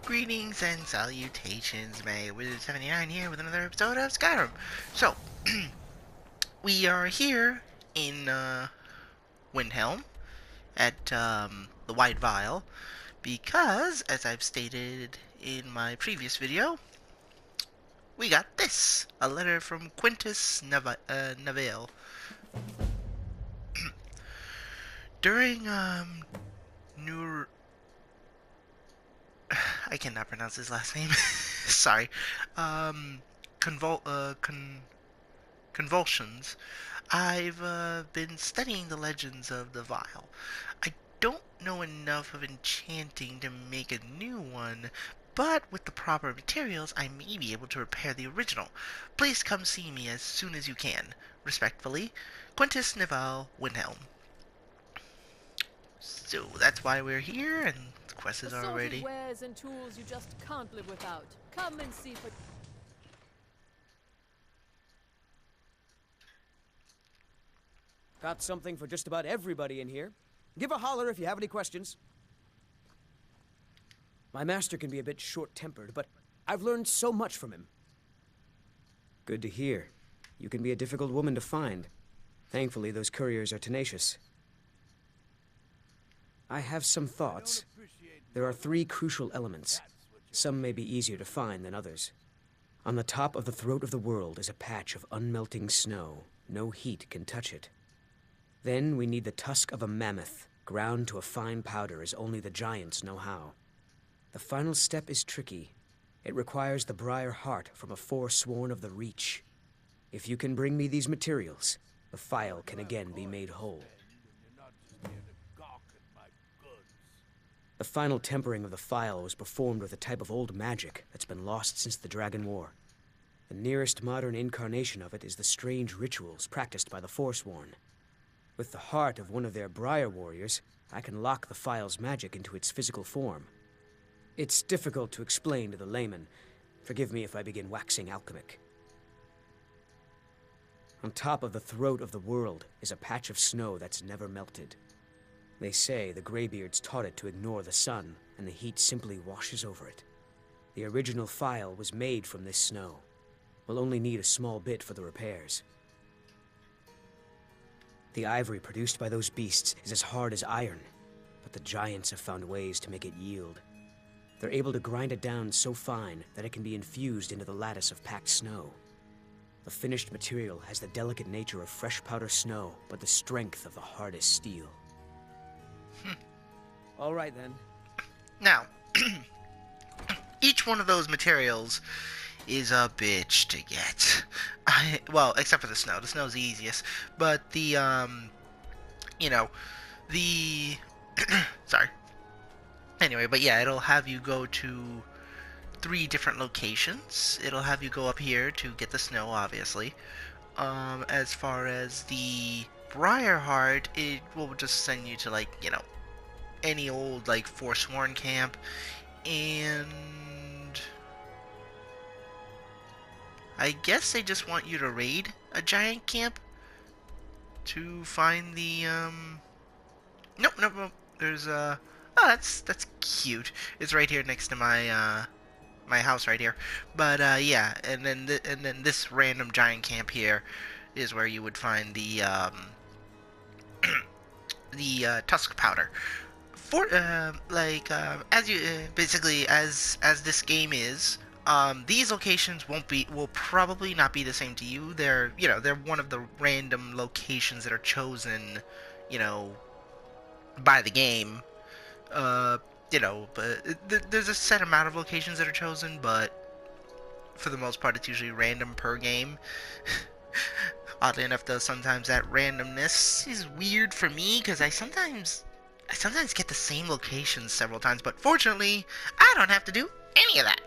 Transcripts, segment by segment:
Greetings and salutations, May Wizard 79 here with another episode of Skyrim. So, we are here in Windhelm at the White Vial because, as I've stated in my previous video, we got this, a letter from Quintus Navale. During Nur I cannot pronounce his last name. Sorry. Convulsions. I've been studying the legends of the vial. I don't know enough of enchanting to make a new one, but with the proper materials, I may be able to repair the original. Please come see me as soon as you can. Respectfully, Quintus Nival Windhelm. So that's why we're here, and the quest is already. Assorted wares and tools you just can't live without. Come and see for. Got something for just about everybody in here. Give a holler if you have any questions. My master can be a bit short-tempered, but I've learned so much from him. Good to hear. You can be a difficult woman to find. Thankfully, those couriers are tenacious. I have some thoughts. There are 3 crucial elements. Some may be easier to find than others. On the top of the throat of the world is a patch of unmelting snow. No heat can touch it. Then we need the tusk of a mammoth, ground to a fine powder as only the giants know how. The final step is tricky. It requires the briar heart from a forsworn of the Reach. If you can bring me these materials, the Phial can again be made whole. The final tempering of the Phial was performed with a type of old magic that's been lost since the Dragon War. The nearest modern incarnation of it is the strange rituals practiced by the Forsworn. With the heart of one of their Briar warriors, I can lock the Phial's magic into its physical form. It's difficult to explain to the layman. Forgive me if I begin waxing alchemic. On top of the throat of the world is a patch of snow that's never melted. They say the Greybeards taught it to ignore the sun, and the heat simply washes over it. The original Phial was made from this snow. We'll only need a small bit for the repairs. The ivory produced by those beasts is as hard as iron, but the giants have found ways to make it yield. They're able to grind it down so fine that it can be infused into the lattice of packed snow. The finished material has the delicate nature of fresh powder snow, but the strength of the hardest steel. All right, then. Now, each one of those materials is a bitch to get. Well, except for the snow. The snow's the easiest. But the, sorry. Anyway, but yeah, it'll have you go to 3 different locations. It'll have you go up here to get the snow, obviously. As far as the Briarheart, it will just send you to, like, any old, like, Forsworn camp. And I guess they just want you to raid a giant camp to find the, Nope. There's, oh, that's cute. It's right here next to my, my house right here. But, yeah, and then this random giant camp here is where you would find the, the, tusk powder. For, as you, basically, as this game is, these locations will probably not be the same to you. They're one of the random locations that are chosen, by the game. But there's a set amount of locations that are chosen, but for the most part, it's usually random per game. Oddly enough, though, sometimes that randomness is weird for me, because I sometimes get the same locations several times, but fortunately, I don't have to do any of that.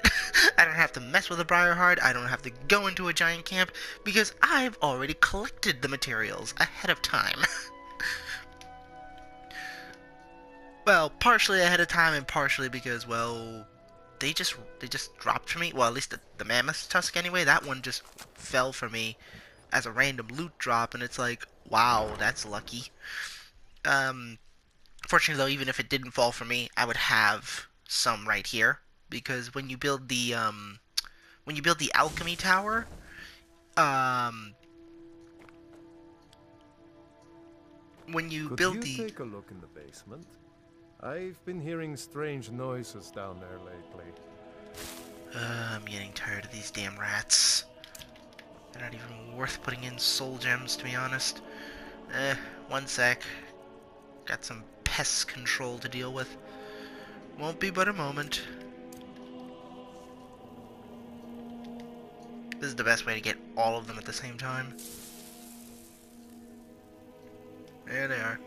I don't have to mess with a Briarheart, I don't have to go into a giant camp, because I've already collected the materials ahead of time. Well, partially ahead of time, and partially because, well, they just dropped for me. Well, at least the Mammoth Tusk anyway, that one just fell for me as a random loot drop, and it's like, wow, that's lucky. Fortunately, though, even if it didn't fall for me, I would have some right here because when you build the Alchemy Tower, um, when you Could build you the take a look in the basement? I've been hearing strange noises down there lately. I'm getting tired of these damn rats. They're not even worth putting in soul gems, to be honest. One sec. Got some pest control to deal with. Won't be but a moment. This is the best way to get all of them at the same time. There they are.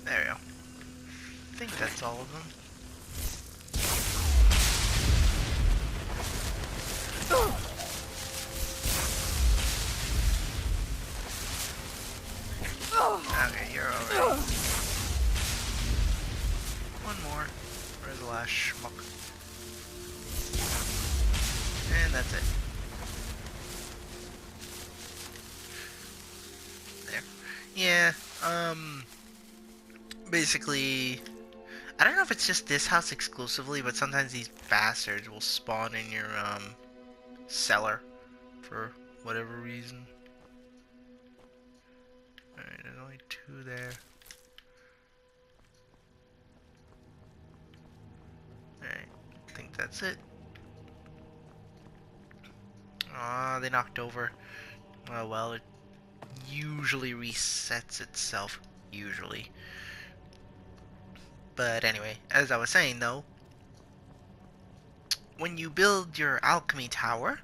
There we go. I think that's all of them. Okay, you're alright. One more. Where's the last schmuck? And that's it. There. Yeah, basically, I don't know if it's just this house exclusively, but sometimes these bastards will spawn in your, cellar for whatever reason. Alright, there's only 2 there. Alright, I think that's it. Aw, they knocked over. Oh well, it usually resets itself. Usually. But anyway, as I was saying though, when you build your Alchemy Tower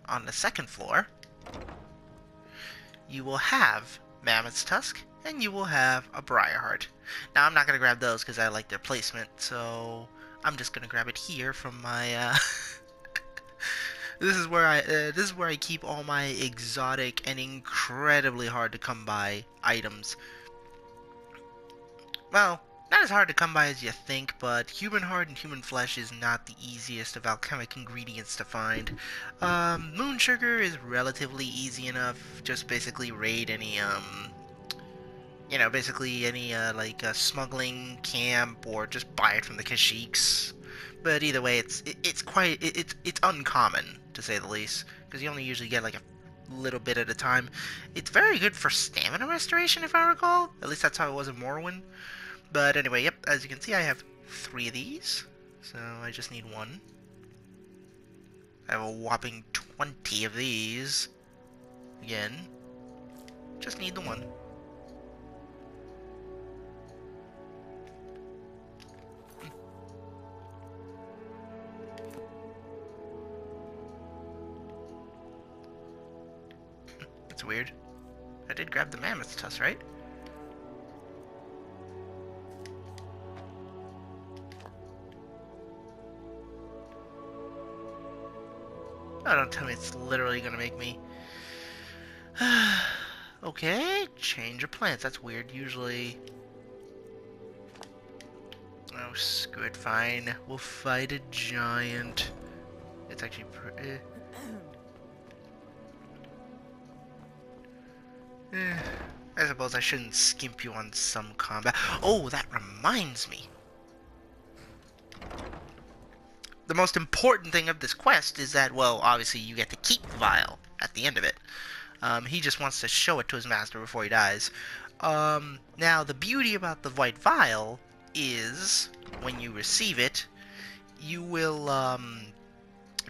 on the 2nd floor, you will have Mammoth's Tusk and you will have a Briarheart. Now I'm not going to grab those because I like their placement, so I'm just going to grab it here from my this is where I keep all my exotic and incredibly hard to come by items. Well, not as hard to come by as you think, but human heart and human flesh is not the easiest of alchemic ingredients to find. Moon sugar is relatively easy enough. Just basically raid any, basically any, smuggling camp, or just buy it from the Kashyyyks. But either way, it's uncommon, to say the least, because you only usually get, like, a little bit at a time. It's very good for stamina restoration, if I recall. At least that's how it was in Morrowind. But anyway, yep, as you can see, I have 3 of these, so I just need 1. I have a whopping 20 of these. Again, just need the 1. That's weird. I did grab the Mammoth's Tusk, right? Oh, don't tell me it's literally gonna make me... Okay, change of plans. That's weird. Usually... Oh, screw it. Fine. We'll fight a giant. It's actually... I suppose I shouldn't skimp you on some combat. Oh, that reminds me. The most important thing of this quest is that, well, obviously you get to keep the vial at the end of it. He just wants to show it to his master before he dies. Now, the beauty about the white vial is, when you receive it, you will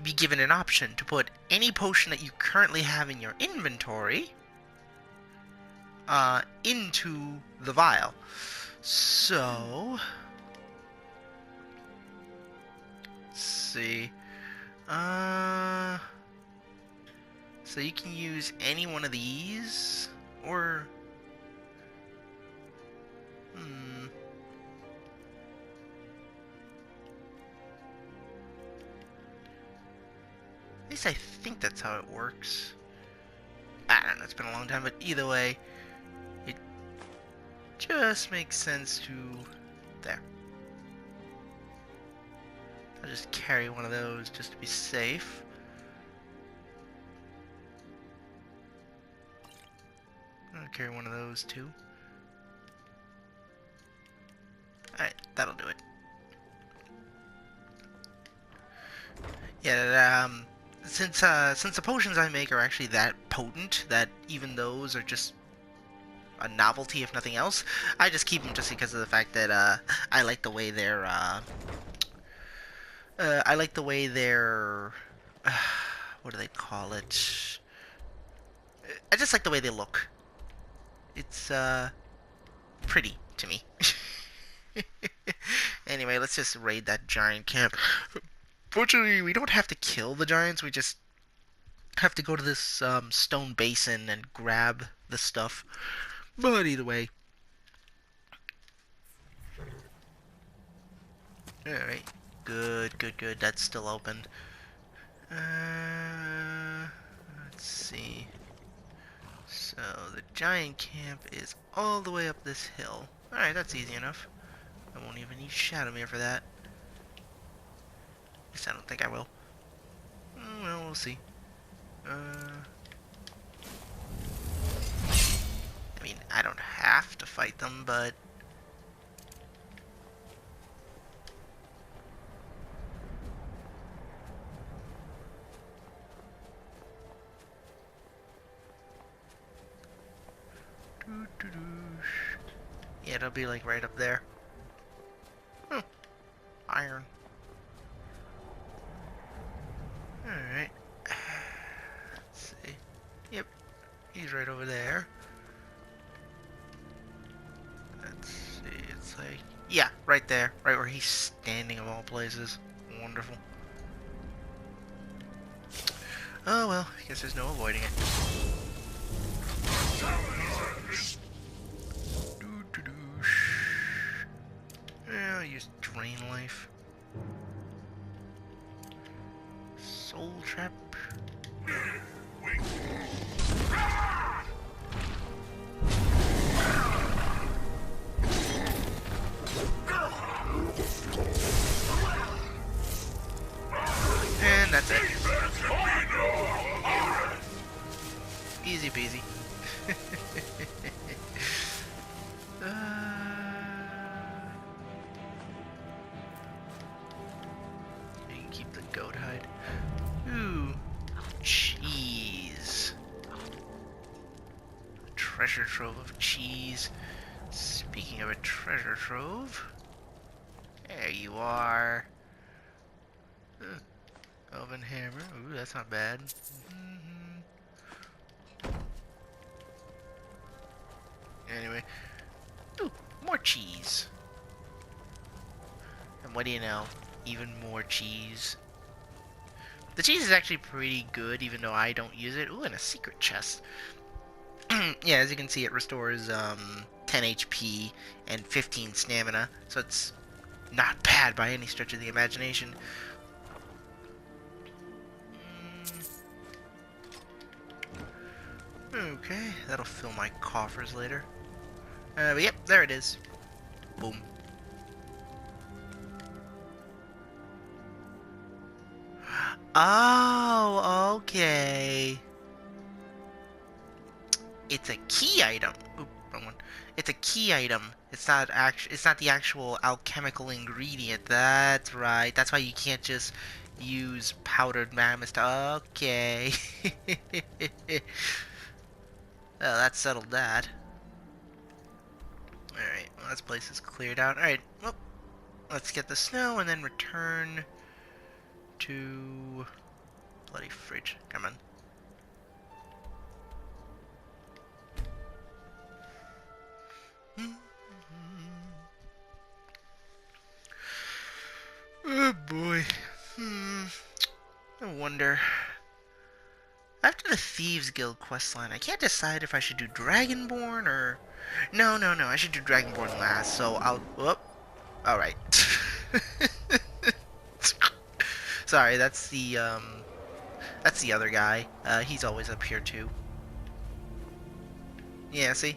be given an option to put any potion that you currently have in your inventory into the vial. So... see. So you can use any one of these, or... least I think that's how it works. I don't know, it's been a long time, but either way, it just makes sense to... There. I'll just carry one of those just to be safe. I'll carry one of those too. Alright, that'll do it. Yeah, since the potions I make are actually that potent that even those are just a novelty if nothing else, I just keep them just because of the fact that I like the way they're what do they call it? I just like the way they look. It's pretty to me. Anyway, let's just raid that giant camp. Fortunately, we don't have to kill the giants, we just have to go to this stone basin and grab the stuff. But either way. Alright. Good, good, good. That's still open. Let's see. So, the giant camp is all the way up this hill. Alright, that's easy enough. I won't even need Shadowmere for that. At least I don't think I will. Well, we'll see. I mean, I don't have to fight them, but... Yeah, it'll be like right up there. Iron. Alright. Let's see. Yep. He's right over there. Let's see. It's like... Yeah, right there. Right where he's standing of all places. Wonderful. Oh well, I guess there's no avoiding it. Yeah, I'll use Drain Life. Soul Trap. And that's it. Easy peasy. You can keep the goat hide. Ooh, cheese. A treasure trove of cheese. Speaking of a treasure trove, there you are. Elven hammer. Ooh, that's not bad. Anyway. Ooh, more cheese. And what do you know? Even more cheese. The cheese is actually pretty good, even though I don't use it. Ooh, and a secret chest. Yeah, as you can see, it restores 10 HP and 15 stamina, so it's not bad by any stretch of the imagination. Okay, that'll fill my coffers later. But yep, there it is. Boom. Oh, okay. It's a key item. Oop, wrong one. It's a key item. It's not the actual alchemical ingredient. That's right. That's why you can't just use powdered mammoth. Okay. Well, that settled that. Alright, well, this place is cleared out. Alright, well, let's get the snow and then return to... Bloody fridge. Come on. Oh boy. I wonder... After the Thieves Guild questline, I can't decide if I should do Dragonborn or... No, I should do Dragonborn last, so I'll... Whoop. Alright. Sorry, that's the That's the other guy. He's always up here too. Yeah, see?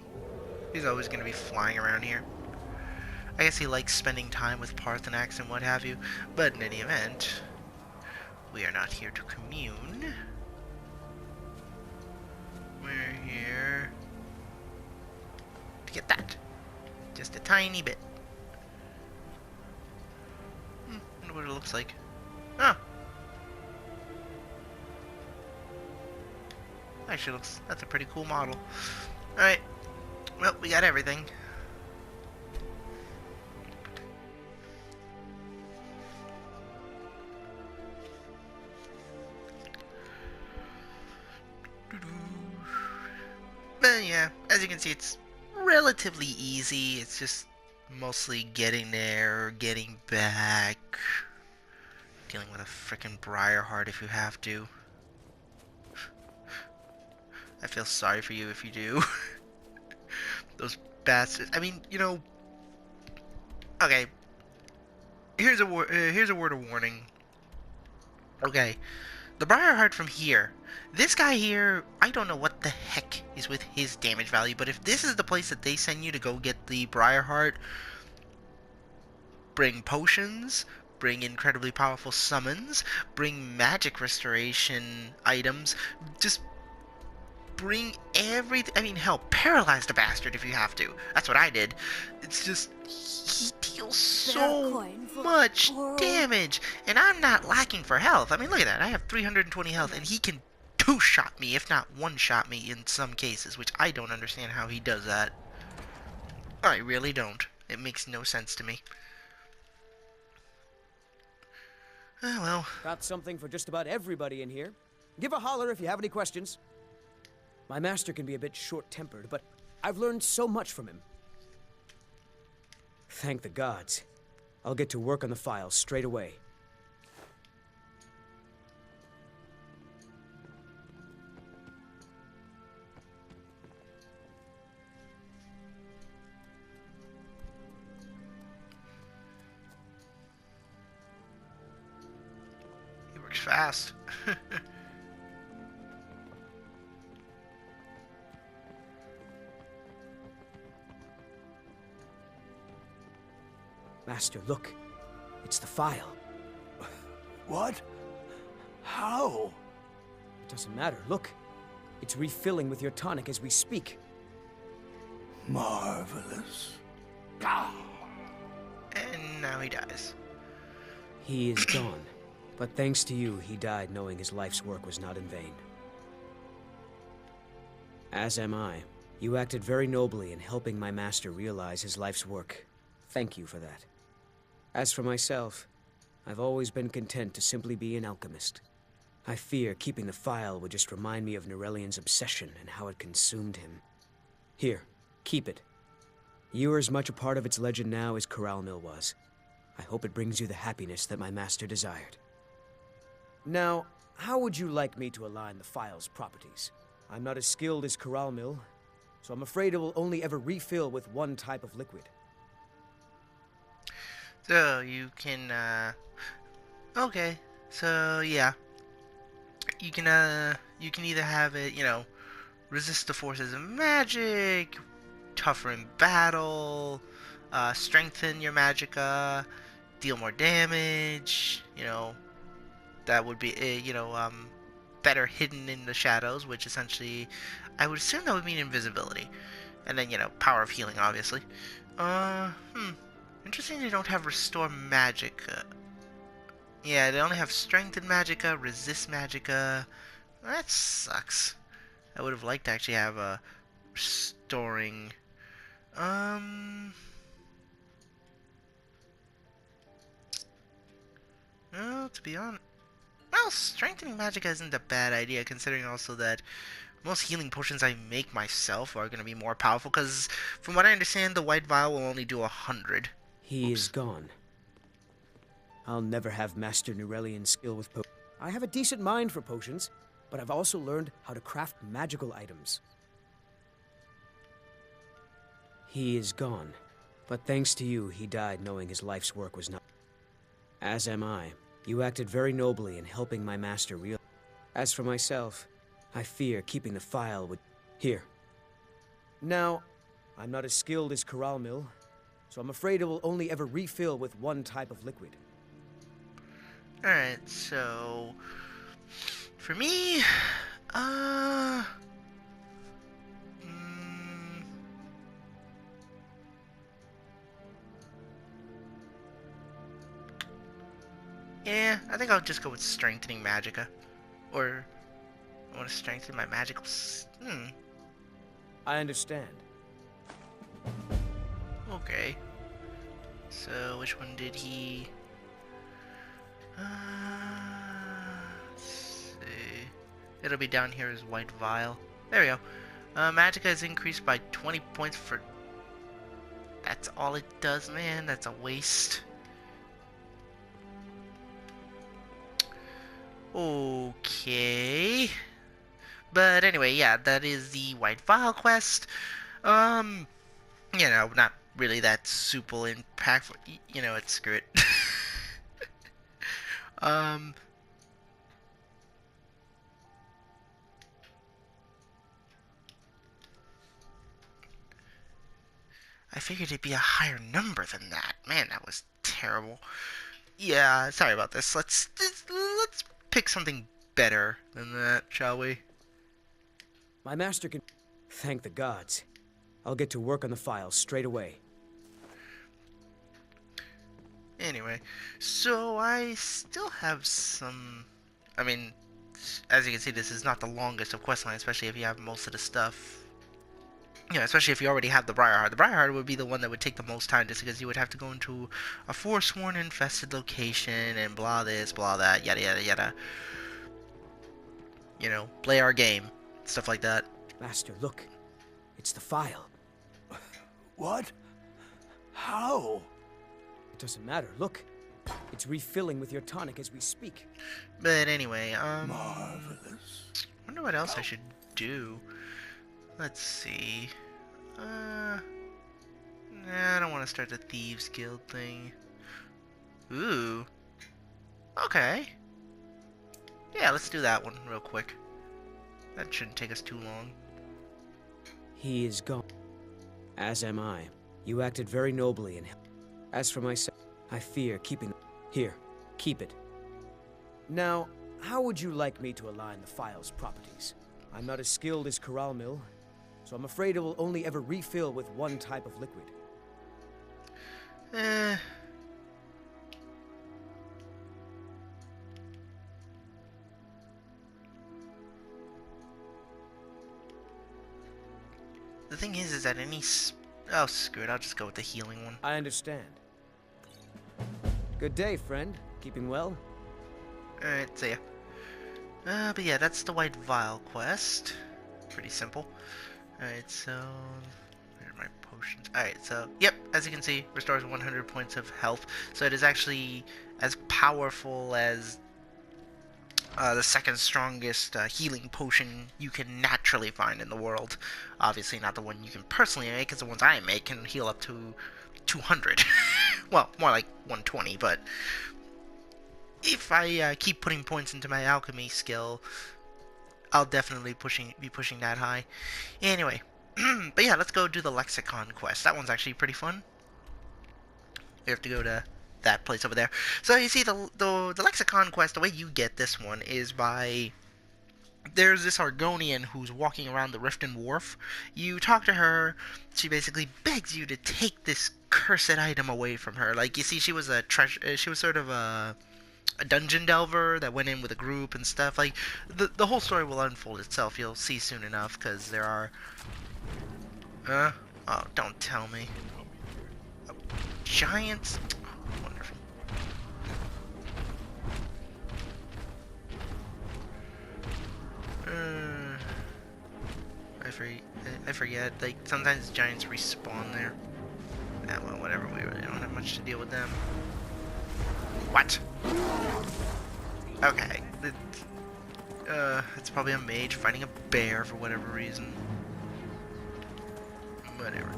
He's always going to be flying around here. I guess he likes spending time with Parthenax and what have you, but in any event, we are not here to commune. We're here to get that. Just a tiny bit. Wonder what it looks like. Oh. Actually that's a pretty cool model. Alright. Well, we got everything. But yeah, as you can see, it's relatively easy. It's just mostly getting there, getting back, dealing with a frickin' Briarheart if you have to. I feel sorry for you if you do. Those bastards. I mean, you know. Okay. Here's a word of warning. Okay, the Briarheart from here. This guy here, I don't know what the heck is with his damage value, but if this is the place that they send you to go get the Briarheart, bring potions, bring incredibly powerful summons, bring magic restoration items, just bring everything. I mean, hell, paralyze the bastard if you have to. That's what I did. It's just, he deals so much damage, and I'm not lacking for health. I mean, look at that. I have 320 health, and he can two-shot me, if not one-shot me in some cases, which I don't understand how he does that. I really don't. It makes no sense to me. Oh, well. Got something for just about everybody in here. Give a holler if you have any questions. My master can be a bit short-tempered, but I've learned so much from him. Thank the gods. I'll get to work on the Phial straight away. He works fast. Master, look. It's the Phial. What? How? It doesn't matter. Look. It's refilling with your tonic as we speak. Marvelous. And now he dies. He is gone. But thanks to you, he died knowing his life's work was not in vain. As am I. You acted very nobly in helping my master realize his life's work. Thank you for that. As for myself, I've always been content to simply be an alchemist. I fear keeping the Phial would just remind me of Norelian's obsession and how it consumed him. Here, keep it. You are as much a part of its legend now as Corral Mill was. I hope it brings you the happiness that my master desired. Now, how would you like me to align the Phial's properties? I'm not as skilled as Corral Mill, so I'm afraid it will only ever refill with one type of liquid. So, you can, okay. So, yeah. You can either have it, you know, resist the forces of magic, tougher in battle, strengthen your magicka, deal more damage, you know, that would be, better hidden in the shadows, which essentially, I would assume that would mean invisibility. And then, you know, power of healing, obviously. Interesting they don't have restore magicka. Yeah, they only have strength in magicka, resist magicka. That sucks. I would have liked to actually have a restoring. No, to be honest. Well, strengthening magicka isn't a bad idea, considering also that most healing potions I make myself are going to be more powerful, because from what I understand, the white vial will only do 100. He is gone. I'll never have Master Norelian's skill with potions. I have a decent mind for potions, but I've also learned how to craft magical items. He is gone, but thanks to you, he died knowing his life's work was not. As am I. You acted very nobly in helping my master realize. As for myself, I fear keeping the phial would... Here. Now, I'm not as skilled as Corral Mill, so I'm afraid it will only ever refill with one type of liquid. Alright, so... For me... Yeah, I think I'll just go with Strengthening Magicka. Or... I want to strengthen my magical... I understand. Okay. So, which one did he... let's see... It'll be down here as White Vial. There we go. Magicka is increased by 20 points for... That's all it does, man. That's a waste. Okay. But anyway, yeah, that is the White Vial quest. You know, not really that super impactful. You know what, screw it. I figured it'd be a higher number than that. Man, that was terrible. Yeah, sorry about this. Let's pick something better than that, shall we? My master can... Thank the gods. I'll get to work on the files straight away. Anyway, so I still have some... I mean, as you can see, this is not the longest of questline, especially if you have most of the stuff. You know, especially if you already have the Briarheart. The Briarheart would be the one that would take the most time, just because you would have to go into a Forsworn infested location and blah this, blah that, yada yada yada. You know, play our game. Stuff like that. Master, look. It's the phial. What? How? It doesn't matter. Look. It's refilling with your tonic as we speak. But anyway, Marvelous. I wonder what else I should do. Let's see. Nah, I don't want to start the Thieves Guild thing. Ooh. Okay. Yeah, let's do that one real quick. That shouldn't take us too long. He is gone. As am I. You acted very nobly and... As for myself, I fear keeping... Here, keep it. Now, how would you like me to align the phial's properties? I'm not as skilled as Corral Mill, so I'm afraid it will only ever refill with one type of liquid. The thing is that any... Oh, screw it. I'll just go with the healing one. I understand. Good day, friend. Keeping well? Alright, see ya. But yeah, that's the White Vial quest. Pretty simple. Alright, so... Where are my potions? Alright, so... Yep, as you can see, restores 100 points of health. So it is actually as powerful as... the second strongest healing potion you can naturally find in the world. Obviously not the one you can personally make, because the ones I make can heal up to 200. Well, more like 120, but if I keep putting points into my alchemy skill, I'll definitely be pushing that high. Anyway, but yeah, let's go do the Lexicon Quest. That one's actually pretty fun. You have to go to that place over there. So you see, the Lexicon Quest, the way you get this one is by... There's this Argonian who's walking around the Riften Wharf. You talk to her. She basically begs you to take this cursed item away from her. Like, you see, she was a she was sort of a dungeon delver that went in with a group and stuff. Like, the whole story will unfold itself. You'll see soon enough, because there are... Oh, don't tell me. Giants? Wonderful. I forget. Like, sometimes giants respawn there. Yeah, well, whatever. We really don't have much to deal with them. What? Okay. It's probably a mage fighting a bear for whatever reason. Whatever.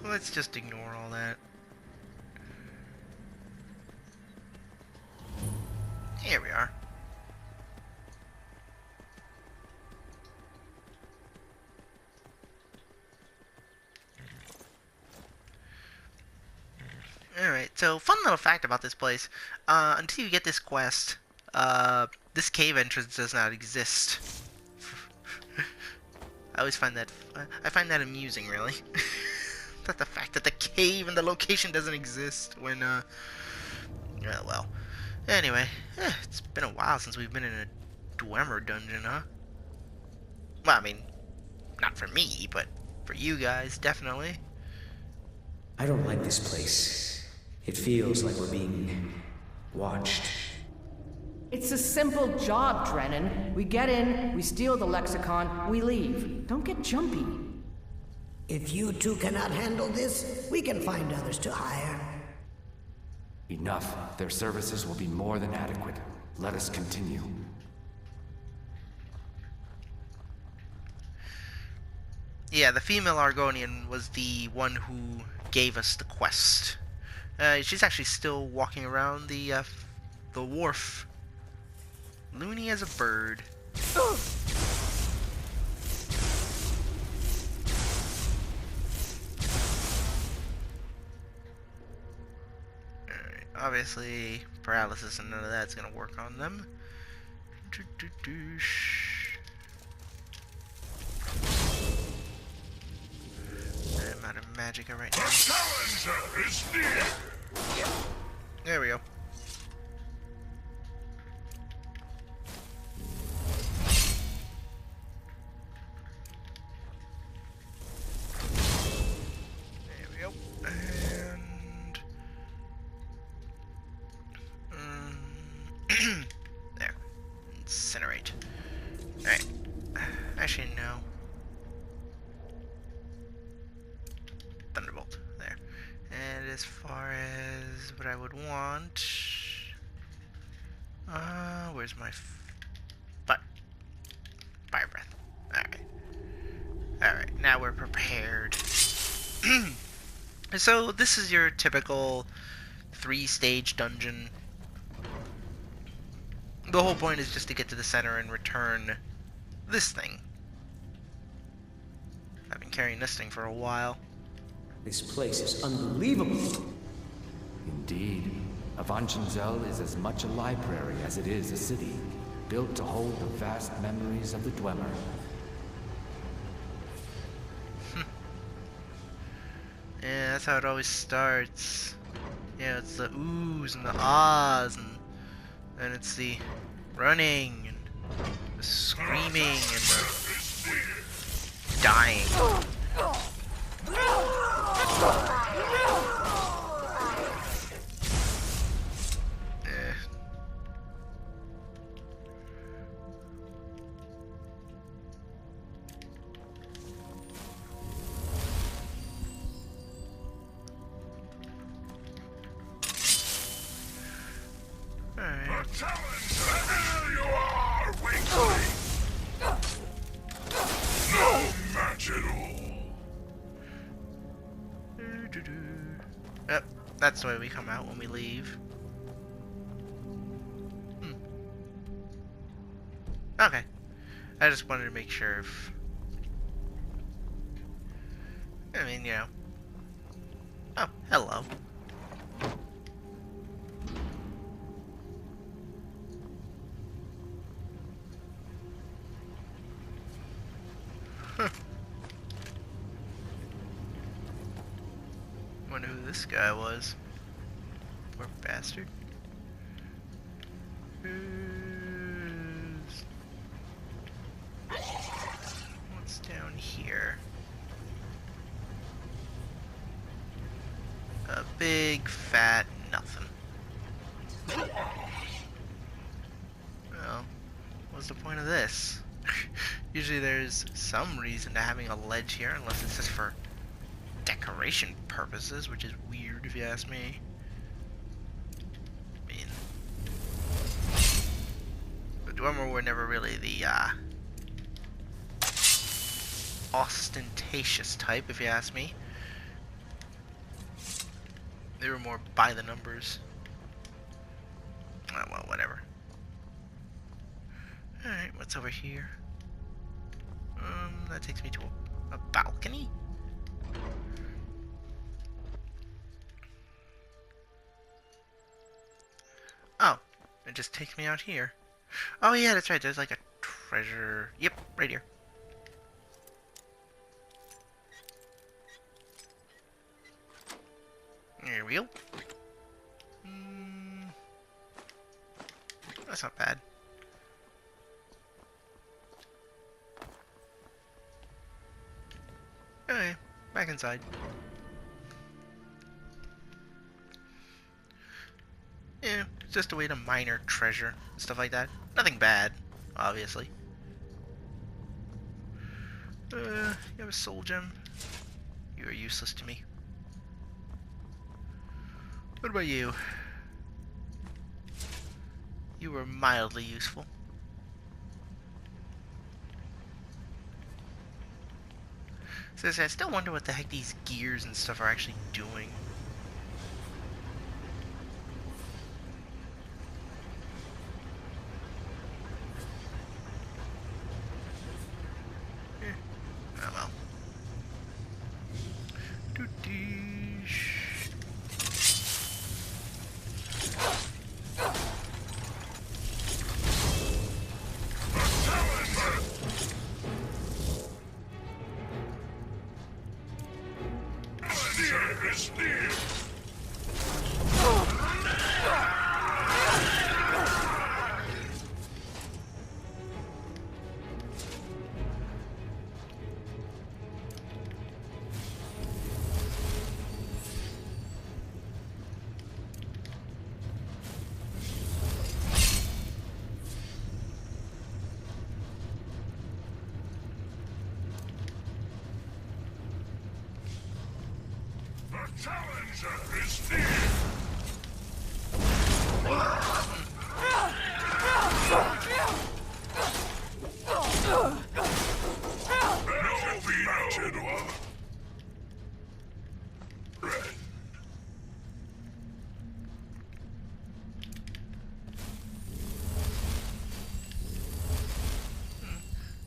Let's just ignore all that. Here we are. So, fun little fact about this place. Until you get this quest, this cave entrance does not exist. I always find that, I find that amusing, really. That the fact that the cave and the location doesn't exist when, well. Anyway, it's been a while since we've been in a Dwemer Dungeon, huh? Well, I mean, not for me, but for you guys, definitely. I don't like this place. It feels like we're being watched. It's a simple job, Drennan. We get in, we steal the Lexicon, we leave. Don't get jumpy. If you two cannot handle this, we can find others to hire. Enough. Their services will be more than adequate. Let us continue. Yeah, the female Argonian was the one who gave us the quest. She's actually still walking around the wharf. Loony as a bird. Alright, obviously, paralysis and none of that's gonna work on them. I'm out of magicka right now. Challenger is near. There we go. There we go. And there. Incinerate. Alright. Actually, no. Thunderbolt. There. And as far as what I would want... where's my... Fire breath. Alright. Alright, now we're prepared. So, this is your typical 3-stage dungeon. The whole point is just to get to the center and return this thing. I've been carrying this thing for a while. This place is unbelievable. Indeed. Avanchenzell is as much a library as it is a city, built to hold the vast memories of the Dwemer. Yeah, that's how it always starts. Yeah, it's the oohs and the ahs, and then it's the running, and the screaming, and the dying. Alright. Challenger, there you are, weakling. No match at all. Yep, that's the way we come out when we leave. Okay. I just wanted to make sure if... I mean, you know. Oh, hello. Wonder who this guy was. Poor bastard. What's down here? A big fat nothing. Well, what's the point of this? Usually there's some reason to having a ledge here, unless it's just for decoration purposes, which is weird if you ask me. I mean, the Dwemer were never really the ostentatious type, if you ask me. They were more by the numbers. Oh, well, whatever. Alright, what's over here? That takes me to a balcony? just takes me out here. Oh yeah, that's right. There's like a treasure. Yep, right here. There we go. That's not bad. Okay, back inside. Yeah, it's just a way to mine our treasure and stuff like that. Nothing bad, obviously. You have a soul gem. You are useless to me. What about you? You were mildly useful. So I still wonder what the heck these gears and stuff are actually doing. Oh well. Challenger is near! No be no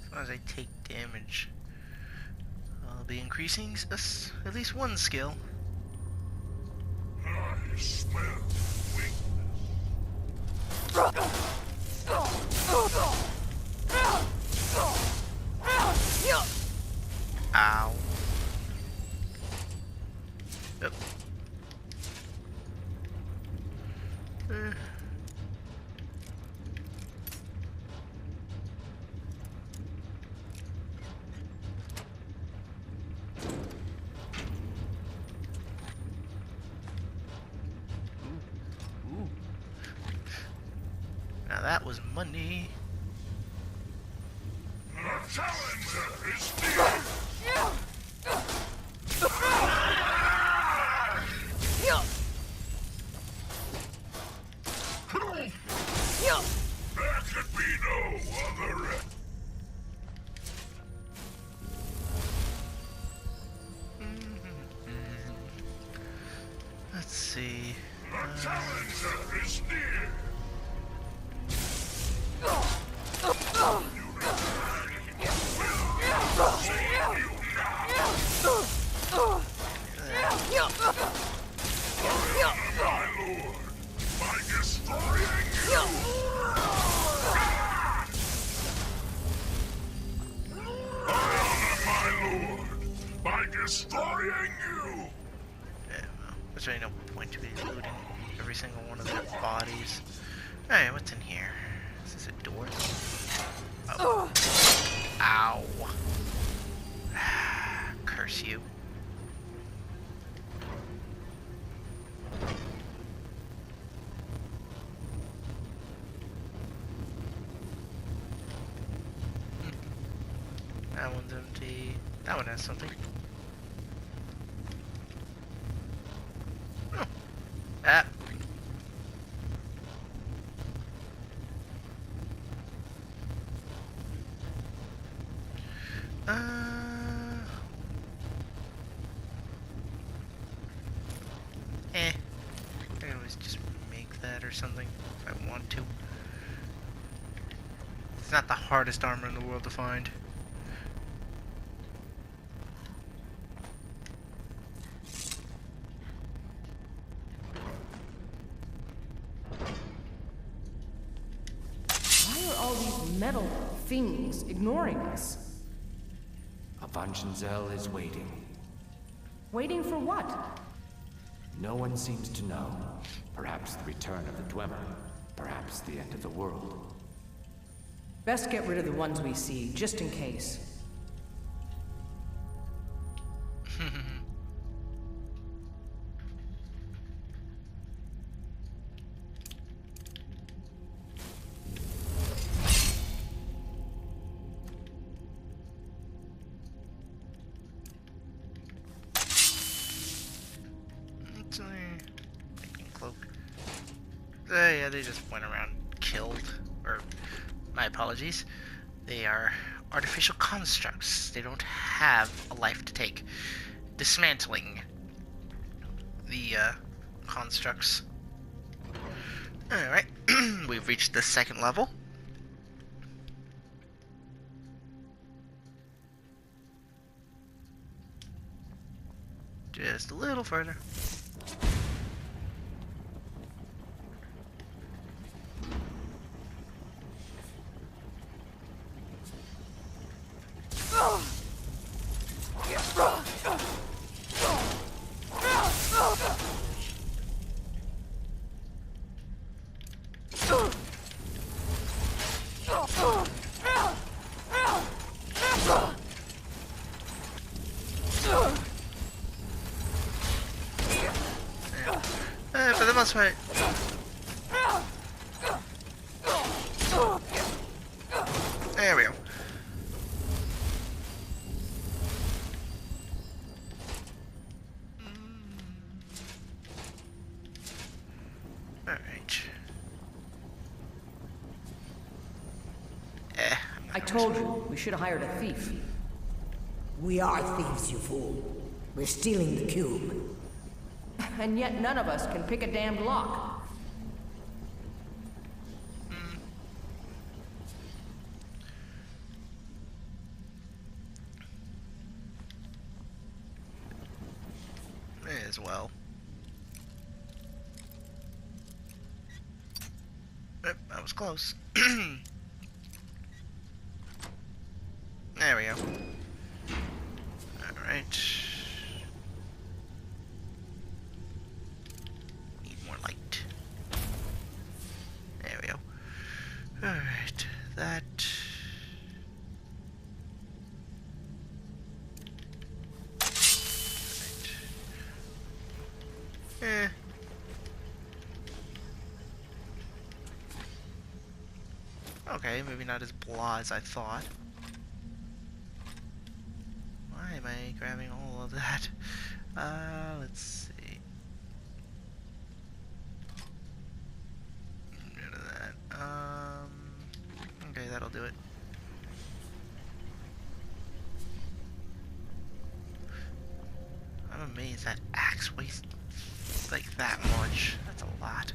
As long as I take damage, I'll be increasing at least one skill. I smell weakness. Ow. Yep. Now that was money. The challenger is near! There could be no other end. Let's see. The challenger is near! My lord, by destroying you! I honor my lord by destroying you! Yeah, well, there's really no point to be looting every single one of their bodies. Alright, what's in here? Is this a door? Oh. Ow. Curse you. That one's empty. That one has something. Oh. Ah. I can always just make that or something if I want to. It's not the hardest armor in the world to find. metal things ignoring us. Avangenzel is waiting. Waiting for what? No one seems to know. Perhaps the return of the Dwemer. Perhaps the end of the world. Best get rid of the ones we see, just in case. Yeah, they just went around killed, or my apologies. They are artificial constructs. They don't have a life to take. Dismantling the constructs. Alright, we've reached the second level. Just a little further. For the most part. There we go. Alright. I told you, we should have hired a thief. We are thieves, you fool. We're stealing the cube. And yet none of us can pick a damned lock. May as well. Yep, that was close. There we go. Alright. Need more light. There we go. Alright, that. Alright. Okay, maybe not as blah as I thought. Why am I grabbing all of that? Let's see. Rid of that. Okay, that'll do it. I'm amazed that axe weighs like that much. That's a lot.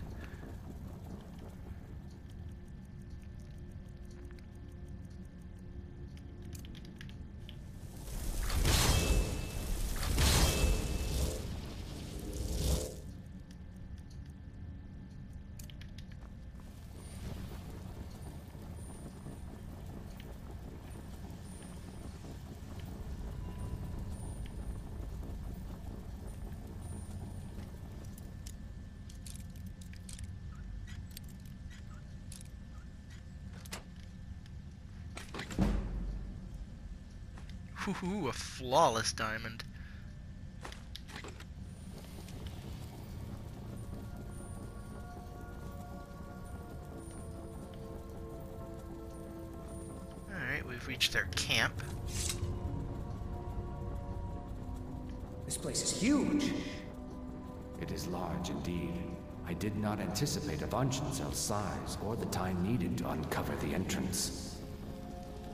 Ooh, a flawless diamond. Alright, we've reached their camp. This place is huge. It is large indeed. I did not anticipate Avangenzel's size or the time needed to uncover the entrance.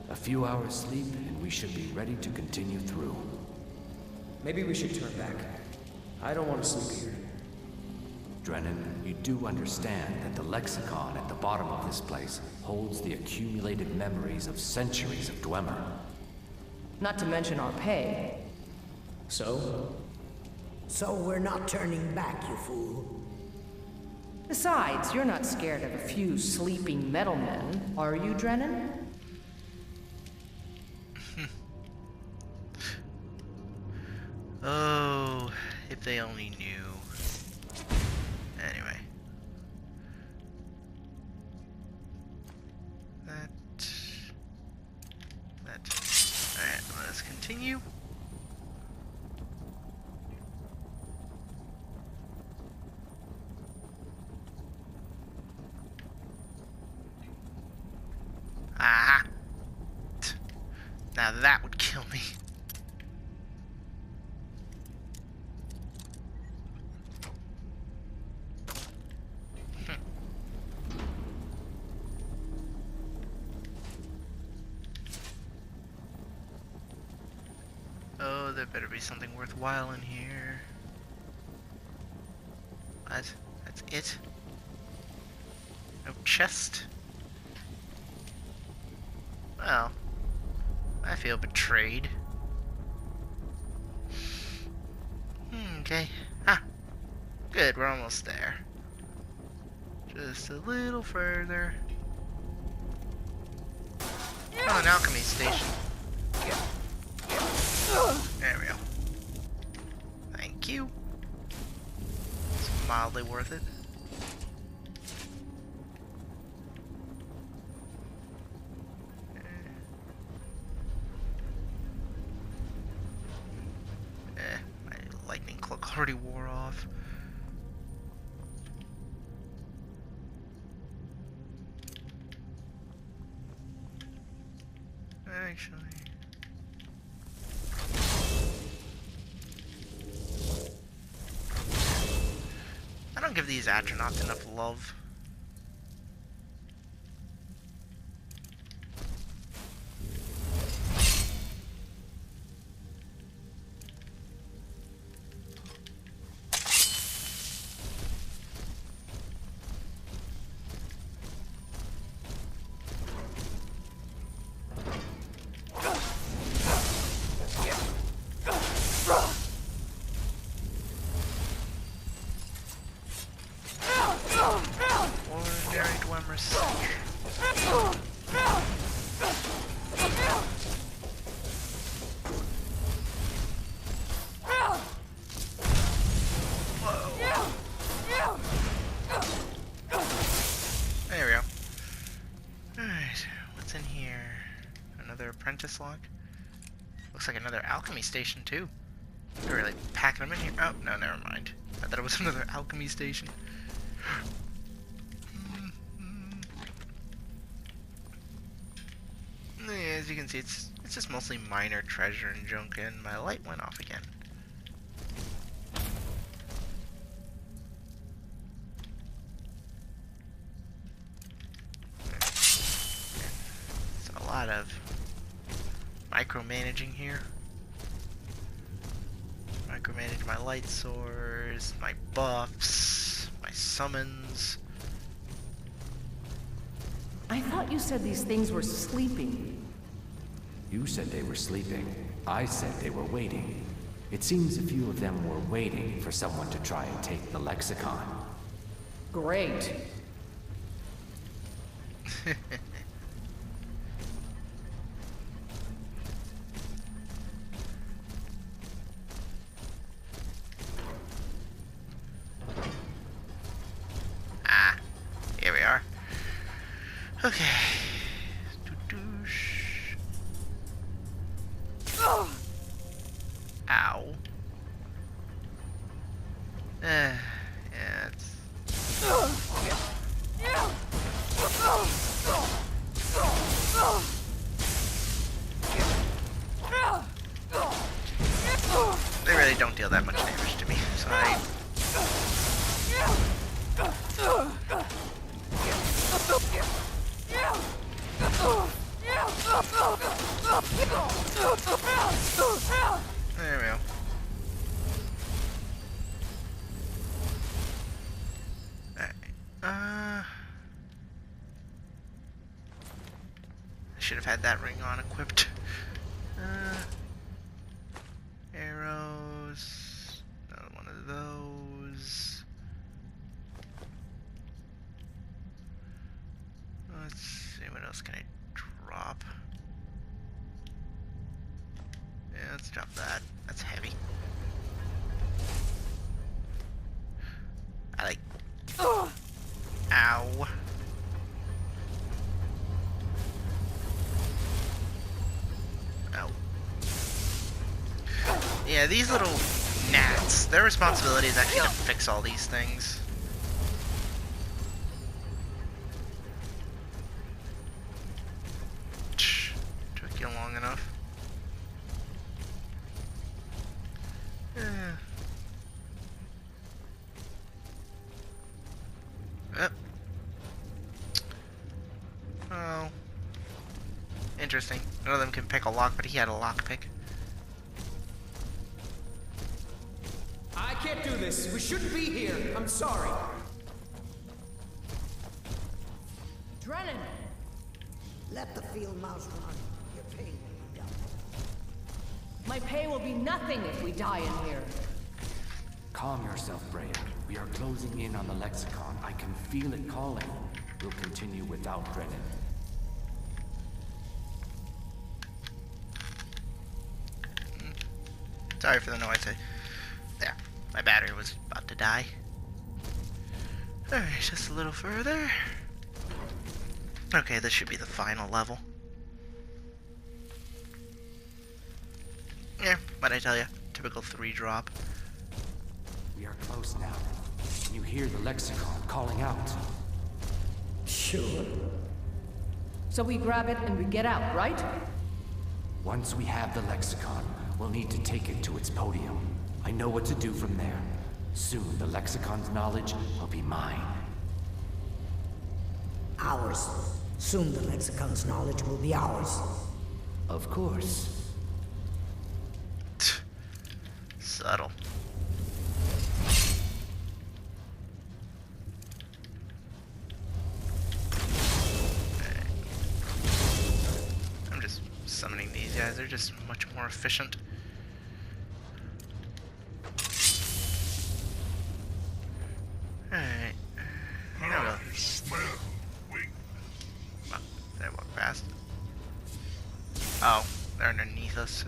A few hours sleep, and we should be ready to continue through. Maybe we should turn back. I don't want to sleep here. Drennan, you do understand that the lexicon at the bottom of this place holds the accumulated memories of centuries of Dwemer. Not to mention our pay. So? So we're not turning back, you fool. Besides, you're not scared of a few sleeping metal men, are you, Drennan? Oh, if they only knew. Anyway. That. Alright, let's continue. Ah! Now that would kill me. Oh, there better be something worthwhile in here. What? That's it? No chest? Well, I feel betrayed. Okay. Ah! Good, we're almost there. Just a little further. Oh, an alchemy station. There we go. Thank you. It's mildly worth it. My lightning cloak already wore off. Actually... I don't give these astronauts enough love. Ordinary Dwemer Siege. There we go. Alright, what's in here? Another apprentice log? Looks like another alchemy station too. They're really packing them in here. Oh, no, never mind. I thought it was another alchemy station. As you can see, it's just mostly minor treasure and junk, and my light went off again. It's a lot of micromanaging here. Micromanage my light source, my buffs, my summons. I thought you said these things were sleeping. You said they were sleeping. I said they were waiting. It seems a few of them were waiting for someone to try and take the Lexicon. Great. Ah, here we are. Okay. Doo-doosh. Ow. Yeah, it's... They really don't deal that much damage to me, so there we go. I should have had that ring on equipped. Arrows. Another one of those. drop. Yeah, let's drop that. That's heavy. I like... Ow. Ow. Yeah, these little gnats, their responsibility is actually to fix all these things. Took you long enough. Yep. Oh. Interesting. None of them can pick a lock, but he had a lock pick. I can't do this. We shouldn't be here. I'm sorry. Drennan! Let the field mouse run. Your pain will be done. My pay will be nothing if we die in here. Calm yourself, Breya. We are closing in on the Lexicon. I can feel it calling. We'll continue without Drennan. Sorry for the noise. There. My battery was about to die. Alright, just a little further. Okay, this should be the final level. Yeah, what'd I tell you? Typical 3-drop. We are close now. You hear the Lexicon calling out. Sure. So we grab it and we get out, right? Once we have the Lexicon, we'll need to take it to its podium. I know what to do from there. Soon the Lexicon's knowledge will be mine. Ours. Soon the Lexicon's knowledge will be ours. Of course. Subtle. I'm just summoning these guys. They're just much more efficient. Alright. There we go. Oh, did I walk past? Oh, they're underneath us.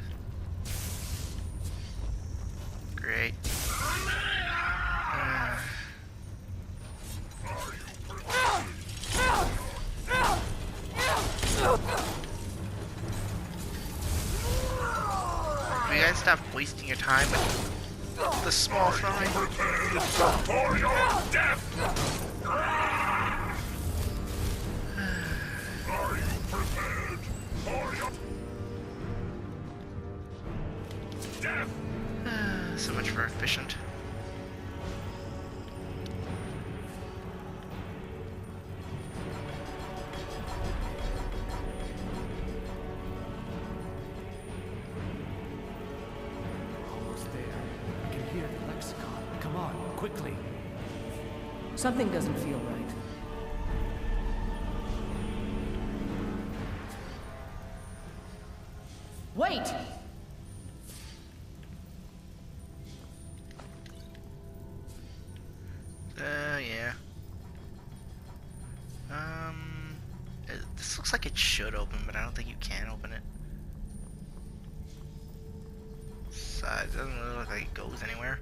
Great. You guys stop wasting your time with the small fry. For your death! Are you prepared for your death? So much for efficient. Almost there. I can hear the Lexicon. Come on, quickly. Something doesn't feel right. Wait! Yeah. This looks like it should open, but I don't think you can open it. Size doesn't really look like it goes anywhere.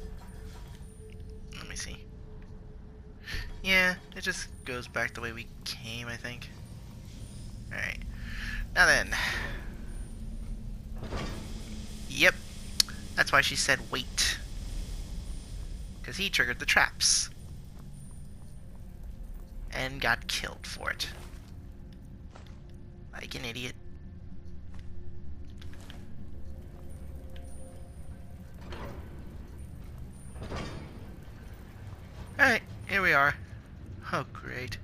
Let me see. Yeah, it just goes back the way we came, I think. Alright. Now then. Yep. That's why she said wait. Because he triggered the traps. And got killed for it. Like an idiot. Alright, here we are. Oh, great.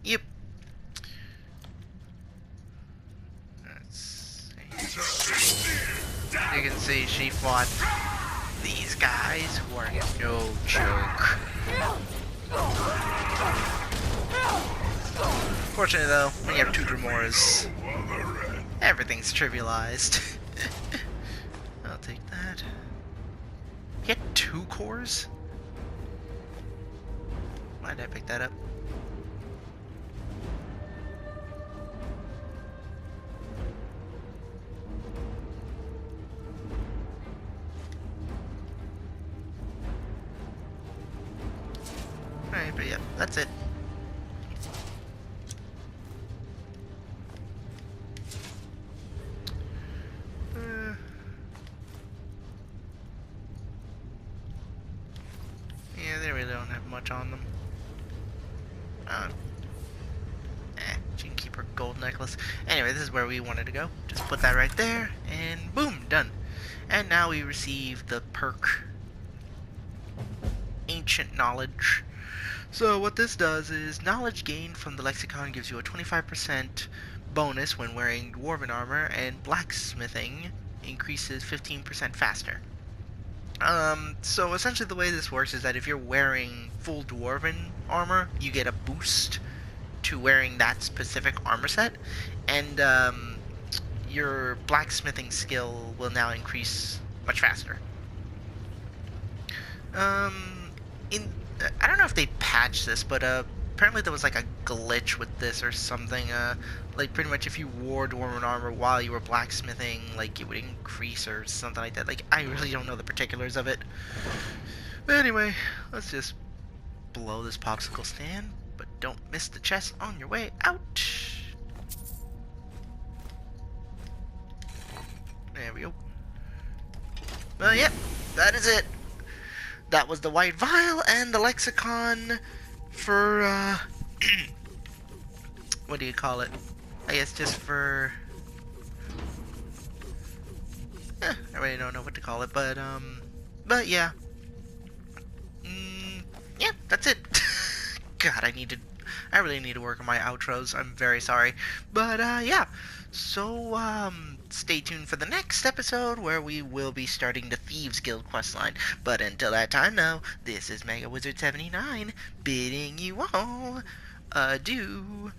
Yep. Let's see. You can see she fought these guys who are no joke. Fortunately, though, when you have 2 Grimoires, everything's trivialized. I'll take that. Get 2 cores? Why did I pick that up? Alright, but yeah, that's it. Yeah, they really don't have much on them. She can keep her gold necklace. Anyway, this is where we wanted to go. Just put that right there, and boom, done. And now we receive the perk, Ancient Knowledge. So what this does is, knowledge gained from the Lexicon gives you a 25% bonus when wearing Dwarven armor, and blacksmithing increases 15% faster. So essentially the way this works is that if you're wearing full Dwarven armor, you get a boost to wearing that specific armor set, and your blacksmithing skill will now increase much faster. I don't know if they patched this, but apparently there was like a glitch with this or something. Like pretty much if you wore Dwarven armor while you were blacksmithing, like it would increase or something like that. Like I really don't know the particulars of it. But anyway, let's just blow this popsicle stand, but don't miss the chest on your way out. There we go. Well, yep, that is it. That was the white vial and the lexicon for, what do you call it? I guess just for, I really don't know what to call it, but yeah. Yeah, that's it. God, I really need to work on my outros. I'm very sorry. But, yeah. So, stay tuned for the next episode where we will be starting the Thieves Guild questline. But until that time, though, this is Mega Wizard 79 bidding you all adieu.